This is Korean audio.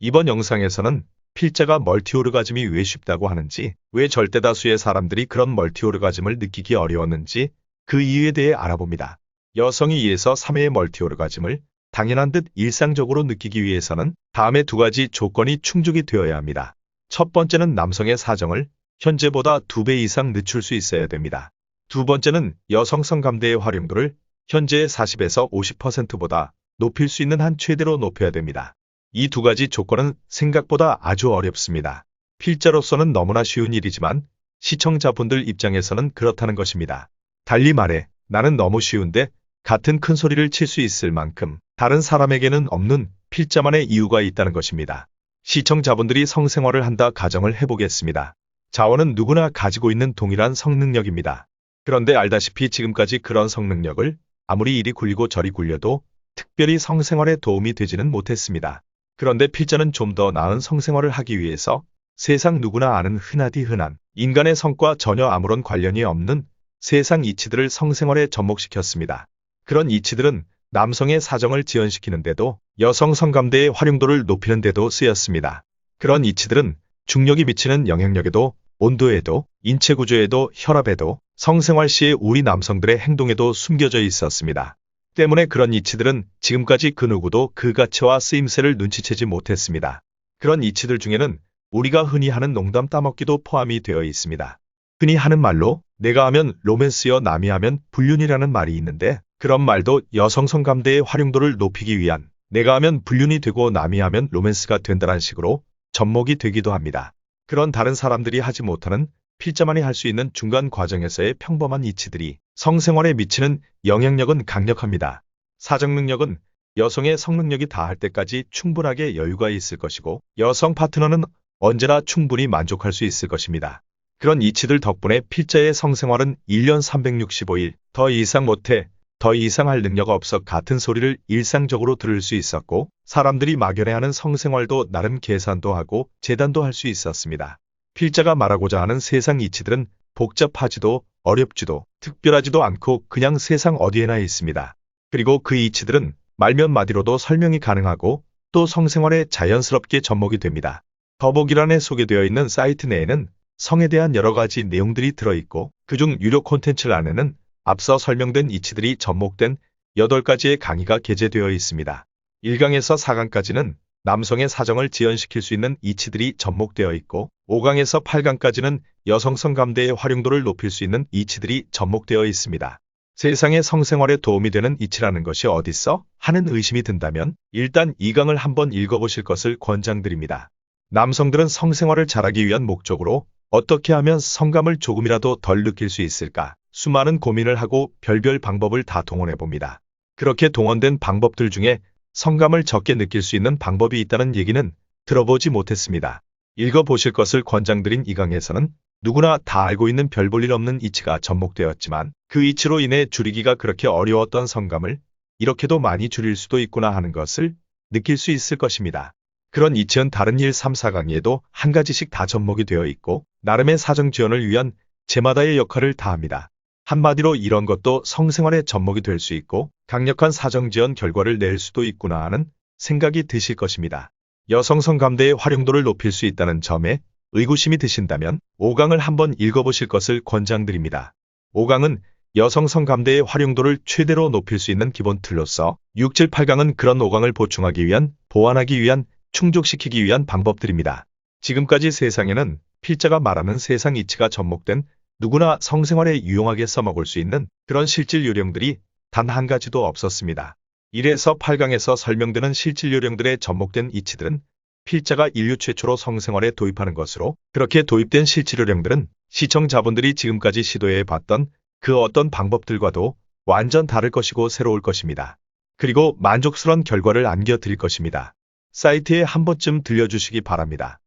이번 영상에서는 필자가 멀티오르가즘이 왜 쉽다고 하는지, 왜 절대다수의 사람들이 그런 멀티오르가즘을 느끼기 어려웠는지 그 이유에 대해 알아봅니다. 여성이 2에서 3회의 멀티오르가즘을 당연한 듯 일상적으로 느끼기 위해서는 다음의 두 가지 조건이 충족이 되어야 합니다. 첫 번째는 남성의 사정을 현재보다 2배 이상 늦출 수 있어야 됩니다. 두 번째는 여성 성감대의 활용도를 현재의 40에서 50%보다 높일 수 있는 한 최대로 높여야 됩니다. 이 두 가지 조건은 생각보다 아주 어렵습니다. 필자로서는 너무나 쉬운 일이지만 시청자분들 입장에서는 그렇다는 것입니다. 달리 말해 나는 너무 쉬운데 같은 큰 소리를 칠 수 있을 만큼 다른 사람에게는 없는 필자만의 이유가 있다는 것입니다. 시청자분들이 성생활을 한다 가정을 해보겠습니다. 자원은 누구나 가지고 있는 동일한 성능력입니다. 그런데 알다시피 지금까지 그런 성능력을 아무리 이리 굴리고 저리 굴려도 특별히 성생활에 도움이 되지는 못했습니다. 그런데 필자는 좀 더 나은 성생활을 하기 위해서 세상 누구나 아는 흔하디 흔한 인간의 성과 전혀 아무런 관련이 없는 세상 이치들을 성생활에 접목시켰습니다. 그런 이치들은 남성의 사정을 지연시키는데도 여성 성감대의 활용도를 높이는 데도 쓰였습니다. 그런 이치들은 중력이 미치는 영향력에도 온도에도 인체 구조에도 혈압에도 성생활 시의 우리 남성들의 행동에도 숨겨져 있었습니다. 때문에 그런 이치들은 지금까지 그 누구도 그 가치와 쓰임새를 눈치채지 못했습니다. 그런 이치들 중에는 우리가 흔히 하는 농담 따먹기도 포함이 되어 있습니다. 흔히 하는 말로 내가 하면 로맨스여 남이 하면 불륜이라는 말이 있는데 그런 말도 여성 성감대의 활용도를 높이기 위한 내가 하면 불륜이 되고 남이 하면 로맨스가 된다는 식으로 접목이 되기도 합니다. 그런 다른 사람들이 하지 못하는 필자만이 할 수 있는 중간 과정에서의 평범한 이치들이 성생활에 미치는 영향력은 강력합니다. 사정 능력은 여성의 성능력이 다할 때까지 충분하게 여유가 있을 것이고 여성 파트너는 언제나 충분히 만족할 수 있을 것입니다. 그런 이치들 덕분에 필자의 성생활은 1년 365일 더 이상 못해 더 이상 할 능력 없어 같은 소리를 일상적으로 들을 수 있었고 사람들이 막연해하는 성생활도 나름 계산도 하고 재단도 할 수 있었습니다. 필자가 말하고자 하는 세상 이치들은 복잡하지도 어렵지도 특별하지도 않고 그냥 세상 어디에나 있습니다. 그리고 그 이치들은 말몇 마디로도 설명이 가능하고 또 성생활에 자연스럽게 접목이 됩니다. 더보기란에 소개되어 있는 사이트 내에는 성에 대한 여러 가지 내용들이 들어있고 그중 유료 콘텐츠 안에는 앞서 설명된 이치들이 접목된 8가지의 강의가 게재되어 있습니다. 1강에서 4강까지는 남성의 사정을 지연시킬 수 있는 이치들이 접목되어 있고 5강에서 8강까지는 여성 성감대의 활용도를 높일 수 있는 이치들이 접목되어 있습니다. 세상의 성생활에 도움이 되는 이치라는 것이 어딨어? 하는 의심이 든다면 일단 2강을 한번 읽어보실 것을 권장드립니다. 남성들은 성생활을 잘하기 위한 목적으로 어떻게 하면 성감을 조금이라도 덜 느낄 수 있을까? 수많은 고민을 하고 별별 방법을 다 동원해봅니다. 그렇게 동원된 방법들 중에 성감을 적게 느낄 수 있는 방법이 있다는 얘기는 들어보지 못했습니다. 읽어보실 것을 권장드린 이 강에서는 누구나 다 알고 있는 별 볼 일 없는 이치가 접목되었지만 그 이치로 인해 줄이기가 그렇게 어려웠던 성감을 이렇게도 많이 줄일 수도 있구나 하는 것을 느낄 수 있을 것입니다. 그런 이치는 다른 1, 3, 4강에도 한 가지씩 다 접목이 되어 있고 나름의 사정 지원을 위한 제마다의 역할을 다합니다. 한마디로 이런 것도 성생활에 접목이 될 수 있고 강력한 사정 지원 결과를 낼 수도 있구나 하는 생각이 드실 것입니다. 여성 성감대의 활용도를 높일 수 있다는 점에 의구심이 드신다면 5강을 한번 읽어보실 것을 권장드립니다. 5강은 여성 성감대의 활용도를 최대로 높일 수 있는 기본 틀로서 6, 7, 8강은 그런 5강을 보충하기 위한, 보완하기 위한, 충족시키기 위한 방법들입니다. 지금까지 세상에는 필자가 말하는 세상 이치가 접목된 누구나 성생활에 유용하게 써먹을 수 있는 그런 실질 요령들이 단 한 가지도 없었습니다. 1에서 8강에서 설명되는 실질 요령들에 접목된 이치들은 필자가 인류 최초로 성생활에 도입하는 것으로 그렇게 도입된 실질 요령들은 시청자분들이 지금까지 시도해봤던 그 어떤 방법들과도 완전 다를 것이고 새로울 것입니다. 그리고 만족스러운 결과를 안겨드릴 것입니다. 사이트에 한 번쯤 들려주시기 바랍니다.